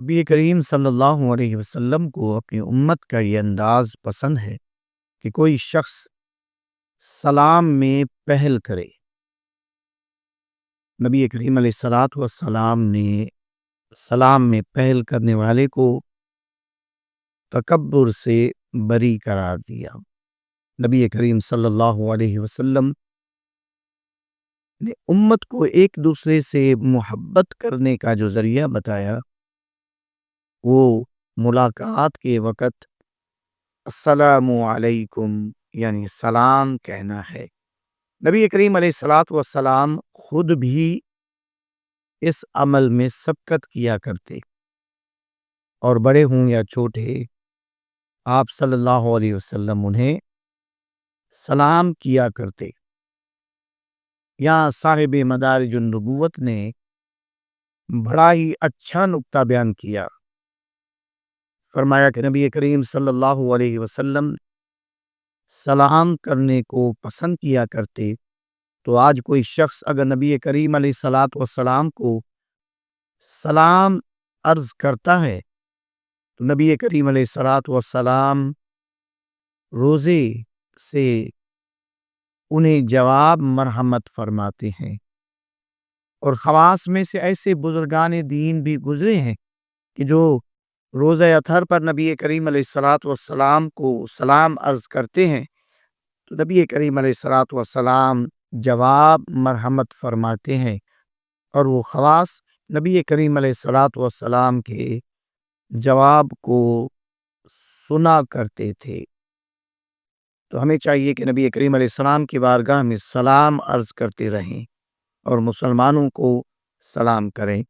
نبی کریم صلی اللہ علیہ وسلم کو اپنی امت کا یہ انداز پسند ہے کہ کوئی شخص سلام میں پہل کرے۔ نبی کریم علیہ الصلاۃ والسلام نے سلام میں پہل کرنے والے کو تکبر سے بری قرار دیا۔ نبی کریم صلی اللہ علیہ وسلم نے امت کو ایک دوسرے سے محبت کرنے کا جو ذریعہ بتایا وہ ملاقات کے وقت السلام علیکم یعنی سلام کہنا ہے۔ نبی کریم علیہ الصلاۃ والسلام خود بھی اس عمل میں سبقت کیا کرتے، اور بڑے ہوں یا چھوٹے آپ صلی اللہ علیہ وسلم انہیں سلام کیا کرتے۔ یہاں صاحب مدارج النبوت نے بڑا ہی اچھا نکتہ بیان کیا۔ فرمایا کہ نبی کریم صلی اللہ علیہ وسلم سلام کرنے کو پسند کیا کرتے، تو آج کوئی شخص اگر نبی کریم علیہ الصلاۃ والسلام کو سلام عرض کرتا ہے تو نبی کریم علیہ الصلاۃ والسلام روزے سے انہیں جواب مرحمت فرماتے ہیں۔ اور خواص میں سے ایسے بزرگان دین بھی گزرے ہیں کہ جو روزہ اطہر پر نبی کریم علیہ الصلاۃ والسلام کو سلام عرض کرتے ہیں تو نبی کریم علیہ الصلاۃ والسلام جواب مرحمت فرماتے ہیں، اور وہ خواص نبی کریم علیہ الصلاۃ والسلام کے جواب کو سنا کرتے تھے۔ تو ہمیں چاہیے کہ نبی کریم علیہ السلام کی بارگاہ میں سلام عرض کرتے رہیں اور مسلمانوں کو سلام کریں۔